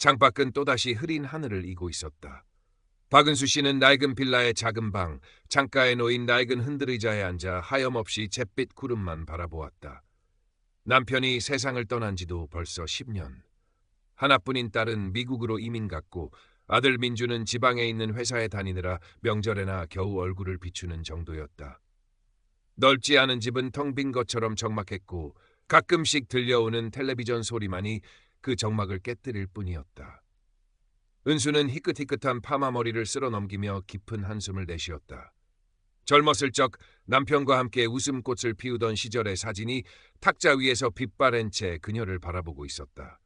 창밖은 또다시 흐린 하늘을 이고 있었다. 박은수 씨는 낡은 빌라의 작은 방, 창가에 놓인 낡은 흔들의자에 앉아 하염없이 잿빛 구름만 바라보았다. 남편이 세상을 떠난 지도 벌써 10년. 하나뿐인 딸은 미국으로 이민 갔고 아들 민주는 지방에 있는 회사에 다니느라 명절에나 겨우 얼굴을 비추는 정도였다. 넓지 않은 집은 텅 빈 것처럼 적막했고 가끔씩 들려오는 텔레비전 소리만이 그 적막을 깨뜨릴 뿐이었다. 은수는 희끗희끗한 파마 머리를 쓸어 넘기며 깊은 한숨을 내쉬었다. 젊었을 적 남편과 함께 웃음꽃을 피우던 시절의 사진이 탁자 위에서 빛바랜 채 그녀를 바라보고 있었다.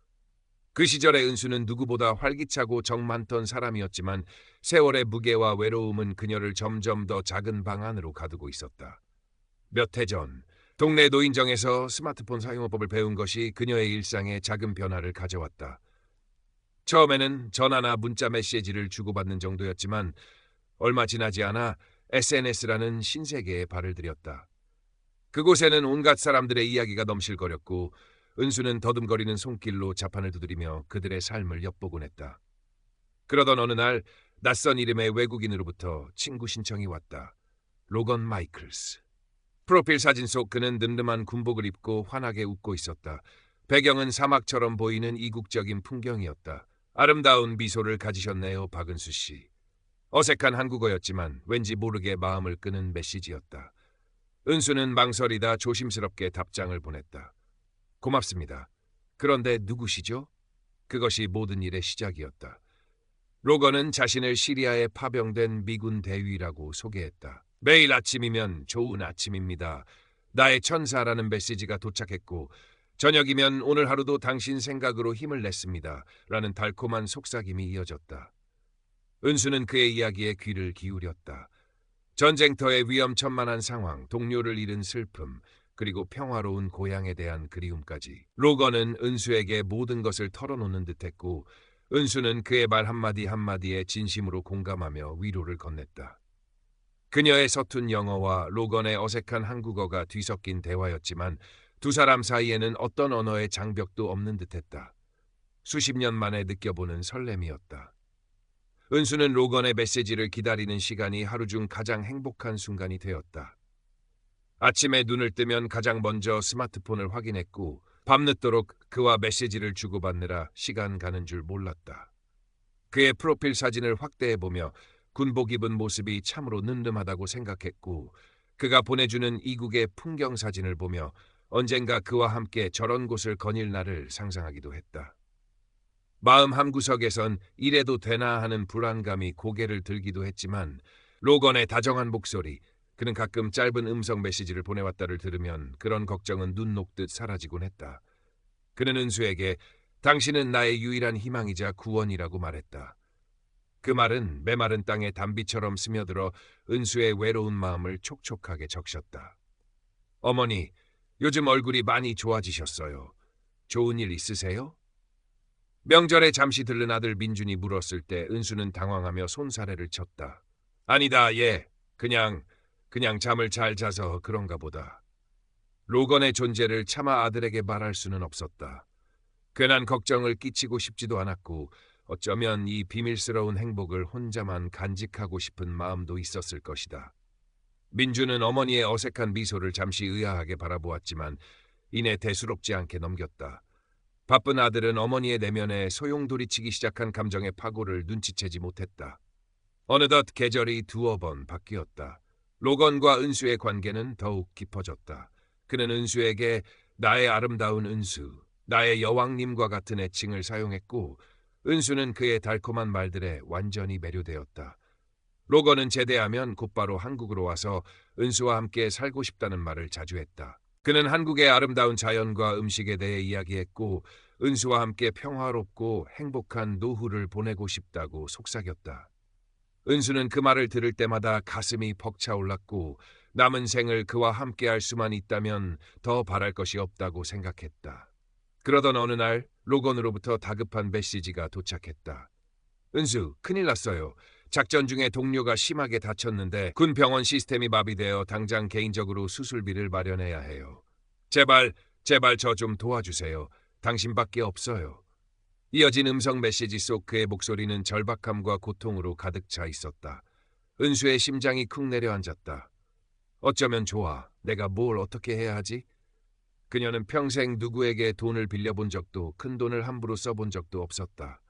그 시절의 은수는 누구보다 활기차고 정 많던 사람이었지만 세월의 무게와 외로움은 그녀를 점점 더 작은 방 안으로 가두고 있었다. 몇 해 전 동네 노인정에서 스마트폰 사용법을 배운 것이 그녀의 일상에 작은 변화를 가져왔다. 처음에는 전화나 문자 메시지를 주고받는 정도였지만 얼마 지나지 않아 SNS라는 신세계에 발을 들였다. 그곳에는 온갖 사람들의 이야기가 넘실거렸고 은수는 더듬거리는 손길로 자판을 두드리며 그들의 삶을 엿보곤 했다. 그러던 어느 날 낯선 이름의 외국인으로부터 친구 신청이 왔다. 로건 마이클스. 프로필 사진 속 그는 늠름한 군복을 입고 환하게 웃고 있었다. 배경은 사막처럼 보이는 이국적인 풍경이었다. 아름다운 미소를 가지셨네요, 박은수 씨. 어색한 한국어였지만 왠지 모르게 마음을 끄는 메시지였다. 은수는 망설이다 조심스럽게 답장을 보냈다. 고맙습니다. 그런데 누구시죠? 그것이 모든 일의 시작이었다. 로건은 자신을 시리아에 파병된 미군 대위라고 소개했다. 매일 아침이면 좋은 아침입니다. 나의 천사라는 메시지가 도착했고 저녁이면 오늘 하루도 당신 생각으로 힘을 냈습니다. 라는 달콤한 속삭임이 이어졌다. 은수는 그의 이야기에 귀를 기울였다. 전쟁터의 위험천만한 상황, 동료를 잃은 슬픔, 그리고 평화로운 고향에 대한 그리움까지. 로건은 은수에게 모든 것을 털어놓는 듯했고 은수는 그의 말 한마디 한마디에 진심으로 공감하며 위로를 건넸다. 그녀의 서툰 영어와 로건의 어색한 한국어가 뒤섞인 대화였지만 두 사람 사이에는 어떤 언어의 장벽도 없는 듯했다. 수십 년 만에 느껴보는 설렘이었다. 은수는 로건의 메시지를 기다리는 시간이 하루 중 가장 행복한 순간이 되었다. 아침에 눈을 뜨면 가장 먼저 스마트폰을 확인했고 밤늦도록 그와 메시지를 주고받느라 시간 가는 줄 몰랐다. 그의 프로필 사진을 확대해보며 군복 입은 모습이 참으로 늠름하다고 생각했고 그가 보내주는 이국의 풍경 사진을 보며 언젠가 그와 함께 저런 곳을 거닐 날을 상상하기도 했다. 마음 한구석에선 이래도 되나 하는 불안감이 고개를 들기도 했지만 로건의 다정한 목소리, 그는 가끔 짧은 음성 메시지를 보내왔다를 들으면 그런 걱정은 눈 녹듯 사라지곤 했다. 그는 은수에게 당신은 나의 유일한 희망이자 구원이라고 말했다. 그 말은 메마른 땅에 단비처럼 스며들어 은수의 외로운 마음을 촉촉하게 적셨다. 어머니, 요즘 얼굴이 많이 좋아지셨어요. 좋은 일 있으세요? 명절에 잠시 들른 아들 민준이 물었을 때 은수는 당황하며 손사래를 쳤다. 아니다, 예. 그냥 잠을 잘 자서 그런가 보다. 로건의 존재를 차마 아들에게 말할 수는 없었다. 괜한 걱정을 끼치고 싶지도 않았고 어쩌면 이 비밀스러운 행복을 혼자만 간직하고 싶은 마음도 있었을 것이다. 민주는 어머니의 어색한 미소를 잠시 의아하게 바라보았지만 이내 대수롭지 않게 넘겼다. 바쁜 아들은 어머니의 내면에 소용돌이치기 시작한 감정의 파고를 눈치채지 못했다. 어느덧 계절이 두어 번 바뀌었다. 로건과 은수의 관계는 더욱 깊어졌다. 그는 은수에게 나의 아름다운 은수, 나의 여왕님과 같은 애칭을 사용했고 은수는 그의 달콤한 말들에 완전히 매료되었다. 로건은 제대하면 곧바로 한국으로 와서 은수와 함께 살고 싶다는 말을 자주 했다. 그는 한국의 아름다운 자연과 음식에 대해 이야기했고 은수와 함께 평화롭고 행복한 노후를 보내고 싶다고 속삭였다. 은수는 그 말을 들을 때마다 가슴이 벅차올랐고 남은 생을 그와 함께할 수만 있다면 더 바랄 것이 없다고 생각했다. 그러던 어느 날 로건으로부터 다급한 메시지가 도착했다. 은수, 큰일 났어요. 작전 중에 동료가 심하게 다쳤는데 군 병원 시스템이 마비되어 당장 개인적으로 수술비를 마련해야 해요. 제발 저 좀 도와주세요. 당신밖에 없어요. 이어진 음성 메시지 속 그의 목소리는 절박함과 고통으로 가득 차 있었다. 은수의 심장이 쿵 내려앉았다. 어쩌면 좋아. 내가 뭘 어떻게 해야 하지? 그녀는 평생 누구에게 돈을 빌려본 적도 큰 돈을 함부로 써본 적도 없었다.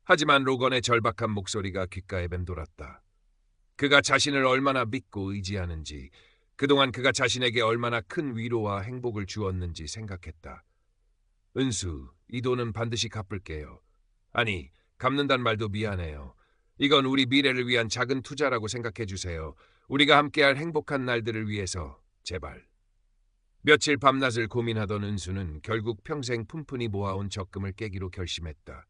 하지만 로건의 절박한 목소리가 귓가에 맴돌았다. 그가 자신을 얼마나 믿고 의지하는지, 그동안 그가 자신에게 얼마나 큰 위로와 행복을 주었는지 생각했다. 은수, 이 돈은 반드시 갚을게요. 아니, 갚는단 말도 미안해요. 이건 우리 미래를 위한 작은 투자라고 생각해 주세요. 우리가 함께할 행복한 날들을 위해서, 제발. 며칠 밤낮을 고민하던 은수는 결국 평생 푼푼히 모아온 적금을 깨기로 결심했다.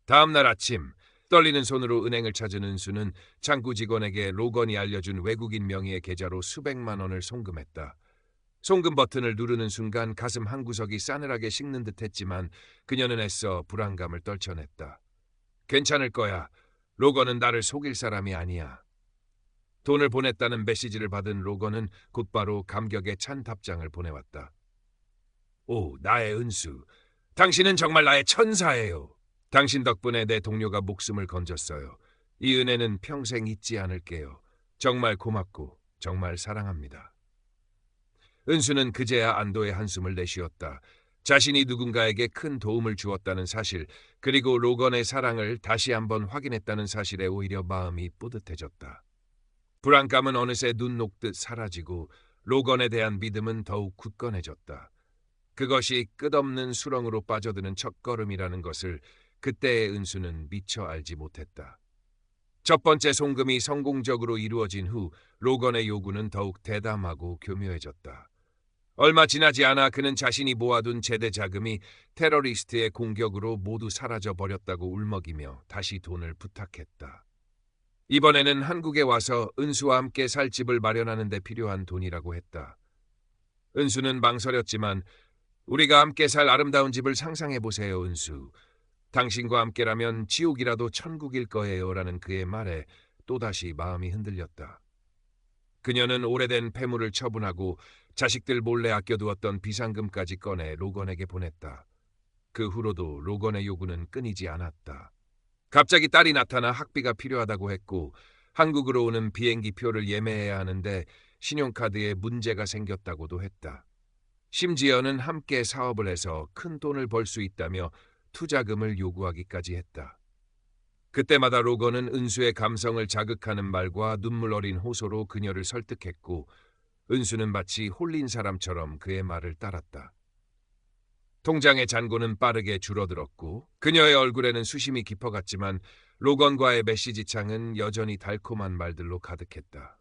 다음 날 아침, 떨리는 손으로 은행을 찾은 은수는 창구 직원에게 로건이 알려준 외국인 명의의 계좌로 수백만 원을 송금했다. 송금 버튼을 누르는 순간 가슴 한구석이 싸늘하게 식는 듯했지만 그녀는 애써 불안감을 떨쳐냈다. 괜찮을 거야. 로건은 나를 속일 사람이 아니야. 돈을 보냈다는 메시지를 받은 로건은 곧바로 감격에 찬 답장을 보내왔다. 오, 나의 은수. 당신은 정말 나의 천사예요. 당신 덕분에 내 동료가 목숨을 건졌어요. 이 은혜는 평생 잊지 않을게요. 정말 고맙고 정말 사랑합니다. 은수는 그제야 안도의 한숨을 내쉬었다. 자신이 누군가에게 큰 도움을 주었다는 사실, 그리고 로건의 사랑을 다시 한번 확인했다는 사실에 오히려 마음이 뿌듯해졌다. 불안감은 어느새 눈 녹듯 사라지고 로건에 대한 믿음은 더욱 굳건해졌다. 그것이 끝없는 수렁으로 빠져드는 첫걸음이라는 것을 그때의 은수는 미처 알지 못했다. 첫 번째 송금이 성공적으로 이루어진 후 로건의 요구는 더욱 대담하고 교묘해졌다. 얼마 지나지 않아 그는 자신이 모아둔 제대 자금이 테러리스트의 공격으로 모두 사라져 버렸다고 울먹이며 다시 돈을 부탁했다. 이번에는 한국에 와서 은수와 함께 살 집을 마련하는 데 필요한 돈이라고 했다. 은수는 망설였지만 우리가 함께 살 아름다운 집을 상상해보세요, 은수. 당신과 함께라면 지옥이라도 천국일 거예요 라는 그의 말에 또다시 마음이 흔들렸다. 그녀는 오래된 폐물을 처분하고 자식들 몰래 아껴두었던 비상금까지 꺼내 로건에게 보냈다. 그 후로도 로건의 요구는 끊이지 않았다. 갑자기 딸이 나타나 학비가 필요하다고 했고 한국으로 오는 비행기 표를 예매해야 하는데 신용카드에 문제가 생겼다고도 했다. 심지어는 함께 사업을 해서 큰 돈을 벌 수 있다며 투자금을 요구하기까지 했다. 그때마다 로건은 은수의 감성을 자극하는 말과 눈물 어린 호소로 그녀를 설득했고 은수는 마치 홀린 사람처럼 그의 말을 따랐다. 통장의 잔고는 빠르게 줄어들었고 그녀의 얼굴에는 수심이 깊어갔지만 로건과의 메시지창은 여전히 달콤한 말들로 가득했다.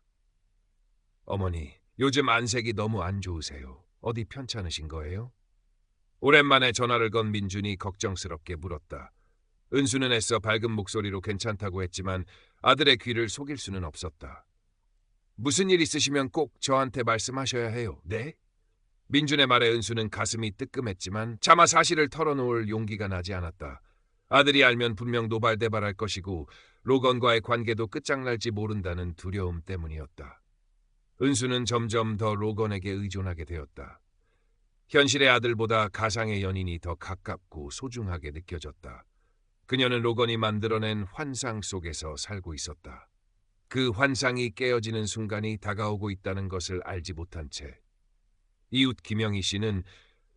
어머니, 요즘 안색이 너무 안 좋으세요. 어디 편찮으신 거예요? 오랜만에 전화를 건 민준이 걱정스럽게 물었다. 은수는 애써 밝은 목소리로 괜찮다고 했지만 아들의 귀를 속일 수는 없었다. 무슨 일 있으시면 꼭 저한테 말씀하셔야 해요. 네? 민준의 말에 은수는 가슴이 뜨끔했지만 차마 사실을 털어놓을 용기가 나지 않았다. 아들이 알면 분명 노발대발할 것이고 로건과의 관계도 끝장날지 모른다는 두려움 때문이었다. 은수는 점점 더 로건에게 의존하게 되었다. 현실의 아들보다 가상의 연인이 더 가깝고 소중하게 느껴졌다. 그녀는 로건이 만들어낸 환상 속에서 살고 있었다. 그 환상이 깨어지는 순간이 다가오고 있다는 것을 알지 못한 채 이웃 김영희 씨는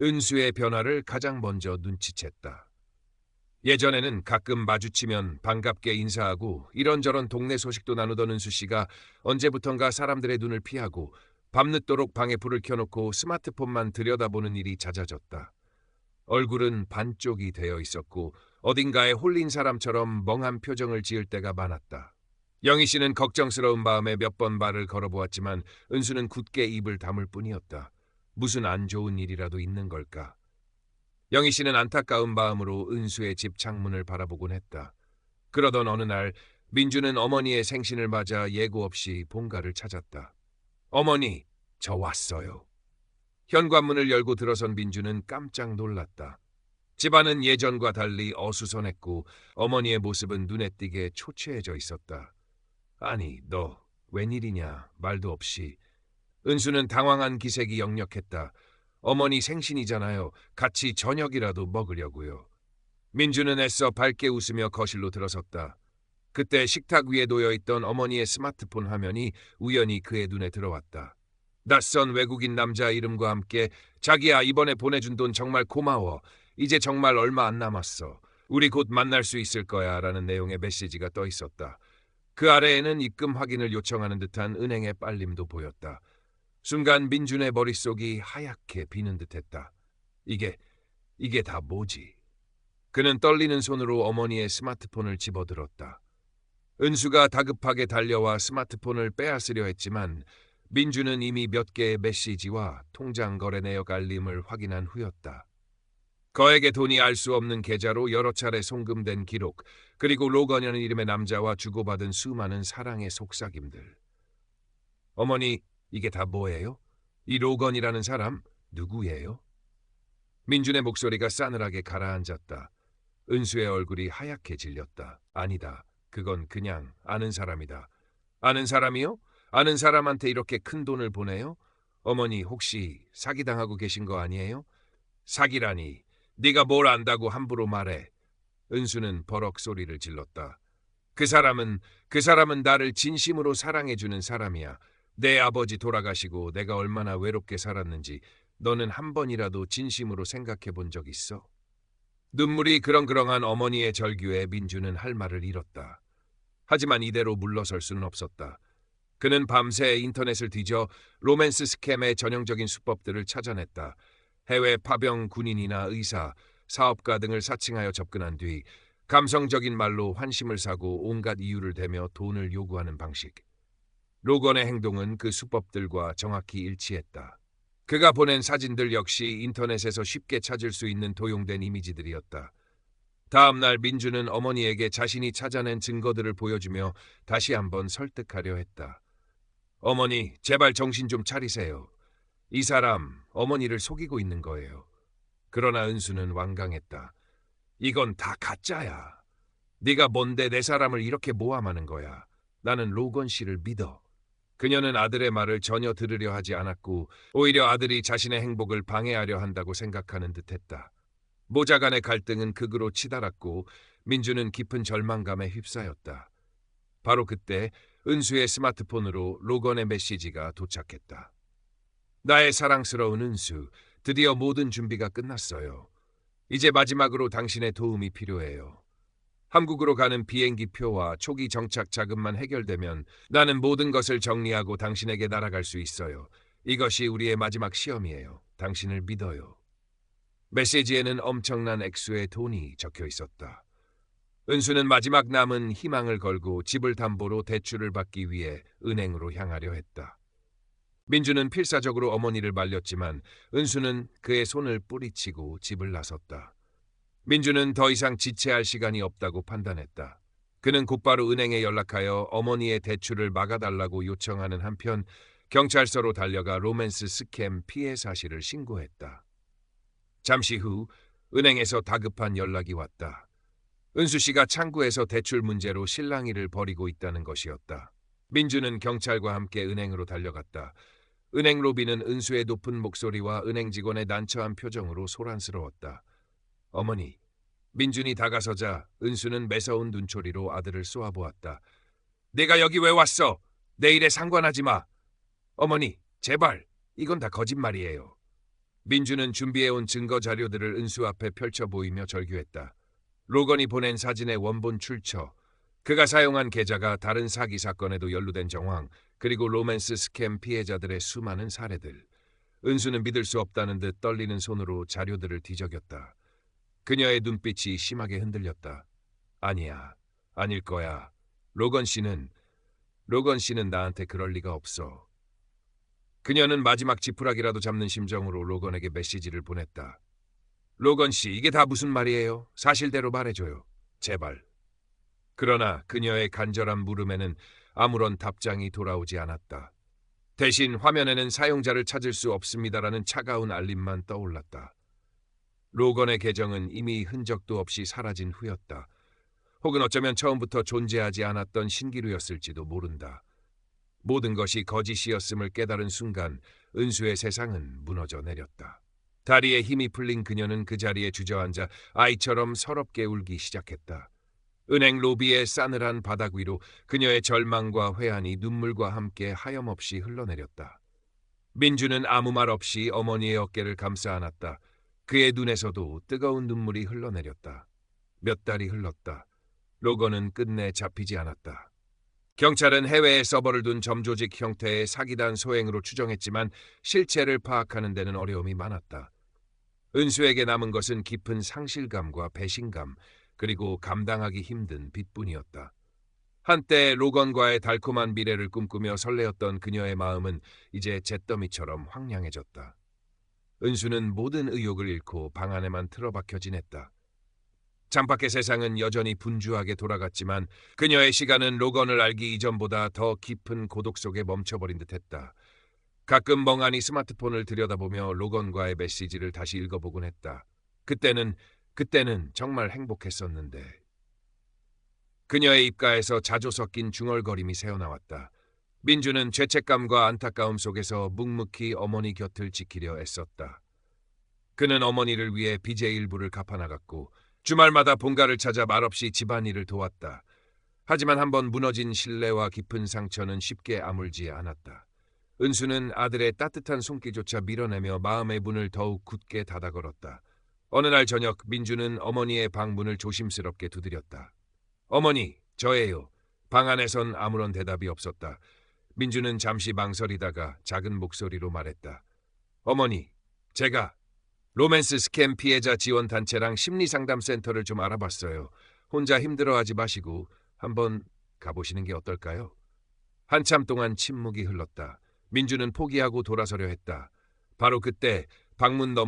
은수의 변화를 가장 먼저 눈치챘다. 예전에는 가끔 마주치면 반갑게 인사하고 이런저런 동네 소식도 나누던 은수 씨가 언제부턴가 사람들의 눈을 피하고 밤늦도록 방에 불을 켜놓고 스마트폰만 들여다보는 일이 잦아졌다. 얼굴은 반쪽이 되어 있었고 어딘가에 홀린 사람처럼 멍한 표정을 지을 때가 많았다. 영희 씨는 걱정스러운 마음에 몇 번 말을 걸어보았지만 은수는 굳게 입을 다물 뿐이었다. 무슨 안 좋은 일이라도 있는 걸까? 영희 씨는 안타까운 마음으로 은수의 집 창문을 바라보곤 했다. 그러던 어느 날 민주는 어머니의 생신을 맞아 예고 없이 본가를 찾았다. 어머니, 저 왔어요. 현관문을 열고 들어선 민주는 깜짝 놀랐다. 집안은 예전과 달리 어수선했고 어머니의 모습은 눈에 띄게 초췌해져 있었다. 아니, 너 웬일이냐 말도 없이. 은수는 당황한 기색이 역력했다. 어머니 생신이잖아요. 같이 저녁이라도 먹으려고요. 민주는 애써 밝게 웃으며 거실로 들어섰다. 그때 식탁 위에 놓여있던 어머니의 스마트폰 화면이 우연히 그의 눈에 들어왔다. 낯선 외국인 남자 이름과 함께 자기야 이번에 보내준 돈 정말 고마워. 이제 정말 얼마 안 남았어. 우리 곧 만날 수 있을 거야 라는 내용의 메시지가 떠 있었다. 그 아래에는 입금 확인을 요청하는 듯한 은행의 빨림도 보였다. 순간 민준의 머릿속이 하얗게 비는 듯했다. 이게 다 뭐지? 그는 떨리는 손으로 어머니의 스마트폰을 집어들었다. 은수가 다급하게 달려와 스마트폰을 빼앗으려 했지만 민주는 이미 몇 개의 메시지와 통장 거래 내역 알림을 확인한 후였다. 거액의 돈이 알 수 없는 계좌로 여러 차례 송금된 기록, 그리고 로건이라는 이름의 남자와 주고받은 수많은 사랑의 속삭임들. 어머니, 이게 다 뭐예요? 이 로건이라는 사람 누구예요? 민준의 목소리가 싸늘하게 가라앉았다. 은수의 얼굴이 하얗게 질렸다. 아니다. 그건 그냥 아는 사람이다. 아는 사람이요? 아는 사람한테 이렇게 큰 돈을 보내요? 어머니 혹시 사기당하고 계신 거 아니에요? 사기라니. 네가 뭘 안다고 함부로 말해. 은수는 버럭 소리를 질렀다. 그 사람은 나를 진심으로 사랑해주는 사람이야. 내 아버지 돌아가시고 내가 얼마나 외롭게 살았는지 너는 한 번이라도 진심으로 생각해 본 적 있어? 눈물이 그렁그렁한 어머니의 절규에 민주는 할 말을 잃었다. 하지만 이대로 물러설 수는 없었다. 그는 밤새 인터넷을 뒤져 로맨스 스캠의 전형적인 수법들을 찾아냈다. 해외 파병 군인이나 의사, 사업가 등을 사칭하여 접근한 뒤 감성적인 말로 환심을 사고 온갖 이유를 대며 돈을 요구하는 방식. 로건의 행동은 그 수법들과 정확히 일치했다. 그가 보낸 사진들 역시 인터넷에서 쉽게 찾을 수 있는 도용된 이미지들이었다. 다음 날 민주는 어머니에게 자신이 찾아낸 증거들을 보여주며 다시 한번 설득하려 했다. 어머니, 제발 정신 좀 차리세요. 이 사람 어머니를 속이고 있는 거예요. 그러나 은수는 완강했다. 이건 다 가짜야. 네가 뭔데 내 사람을 이렇게 모함하는 거야. 나는 로건 씨를 믿어. 그녀는 아들의 말을 전혀 들으려 하지 않았고 오히려 아들이 자신의 행복을 방해하려 한다고 생각하는 듯했다. 모자 간의 갈등은 극으로 치달았고 민주는 깊은 절망감에 휩싸였다. 바로 그때 은수의 스마트폰으로 로건의 메시지가 도착했다. 나의 사랑스러운 은수, 드디어 모든 준비가 끝났어요. 이제 마지막으로 당신의 도움이 필요해요. 한국으로 가는 비행기 표와 초기 정착 자금만 해결되면 나는 모든 것을 정리하고 당신에게 날아갈 수 있어요. 이것이 우리의 마지막 시험이에요. 당신을 믿어요. 메시지에는 엄청난 액수의 돈이 적혀 있었다. 은수는 마지막 남은 희망을 걸고 집을 담보로 대출을 받기 위해 은행으로 향하려 했다. 민주는 필사적으로 어머니를 말렸지만 은수는 그의 손을 뿌리치고 집을 나섰다. 민주는 더 이상 지체할 시간이 없다고 판단했다. 그는 곧바로 은행에 연락하여 어머니의 대출을 막아달라고 요청하는 한편 경찰서로 달려가 로맨스 스캠 피해 사실을 신고했다. 잠시 후 은행에서 다급한 연락이 왔다. 은수 씨가 창구에서 대출 문제로 실랑이를 벌이고 있다는 것이었다. 민주는 경찰과 함께 은행으로 달려갔다. 은행 로비는 은수의 높은 목소리와 은행 직원의 난처한 표정으로 소란스러웠다. 어머니, 민준이 다가서자 은수는 매서운 눈초리로 아들을 쏘아보았다. 내가 여기 왜 왔어? 내 일에 상관하지 마. 어머니, 제발, 이건 다 거짓말이에요. 민주는 준비해온 증거 자료들을 은수 앞에 펼쳐 보이며 절규했다. 로건이 보낸 사진의 원본 출처, 그가 사용한 계좌가 다른 사기 사건에도 연루된 정황, 그리고 로맨스 스캠 피해자들의 수많은 사례들. 은수는 믿을 수 없다는 듯 떨리는 손으로 자료들을 뒤적였다. 그녀의 눈빛이 심하게 흔들렸다. 아니야, 아닐 거야. 로건 씨는 나한테 그럴 리가 없어. 그녀는 마지막 지푸라기라도 잡는 심정으로 로건에게 메시지를 보냈다. 로건 씨, 이게 다 무슨 말이에요? 사실대로 말해줘요. 제발. 그러나 그녀의 간절한 물음에는 아무런 답장이 돌아오지 않았다. 대신 화면에는 사용자를 찾을 수 없습니다라는 차가운 알림만 떠올랐다. 로건의 계정은 이미 흔적도 없이 사라진 후였다. 혹은 어쩌면 처음부터 존재하지 않았던 신기루였을지도 모른다. 모든 것이 거짓이었음을 깨달은 순간 은수의 세상은 무너져 내렸다. 다리에 힘이 풀린 그녀는 그 자리에 주저앉아 아이처럼 서럽게 울기 시작했다. 은행 로비의 싸늘한 바닥 위로 그녀의 절망과 회한이 눈물과 함께 하염없이 흘러내렸다. 민주는 아무 말 없이 어머니의 어깨를 감싸 안았다. 그의 눈에서도 뜨거운 눈물이 흘러내렸다. 몇 달이 흘렀다. 로건은 끝내 잡히지 않았다. 경찰은 해외에 서버를 둔 점조직 형태의 사기단 소행으로 추정했지만 실체를 파악하는 데는 어려움이 많았다. 은수에게 남은 것은 깊은 상실감과 배신감, 그리고 감당하기 힘든 빚뿐이었다. 한때 로건과의 달콤한 미래를 꿈꾸며 설레었던 그녀의 마음은 이제 잿더미처럼 황량해졌다. 은수는 모든 의욕을 잃고 방 안에만 틀어박혀 지냈다. 창밖의 세상은 여전히 분주하게 돌아갔지만 그녀의 시간은 로건을 알기 이전보다 더 깊은 고독 속에 멈춰버린 듯했다. 가끔 멍하니 스마트폰을 들여다보며 로건과의 메시지를 다시 읽어보곤 했다. 그때는 정말 행복했었는데. 그녀의 입가에서 자조 섞인 중얼거림이 새어나왔다. 민주는 죄책감과 안타까움 속에서 묵묵히 어머니 곁을 지키려 애썼다. 그는 어머니를 위해 빚의 일부를 갚아나갔고 주말마다 본가를 찾아 말없이 집안일을 도왔다. 하지만 한번 무너진 신뢰와 깊은 상처는 쉽게 아물지 않았다. 은수는 아들의 따뜻한 손길조차 밀어내며 마음의 문을 더욱 굳게 닫아 걸었다. 어느 날 저녁 민주는 어머니의 방 문을 조심스럽게 두드렸다. 어머니, 저예요. 방 안에선 아무런 대답이 없었다. 민주는 잠시 망설이다가 작은 목소리로 말했다. 어머니, 제가 로맨스 스캠 피해자 지원 단체랑 심리상담센터를 좀 알아봤어요. 혼자 힘들어하지 마시고 한번 가보시는 게 어떨까요? 한참 동안 침묵이 흘렀다. 민주는 포기하고 돌아서려 했다. 바로 그때 방문 너머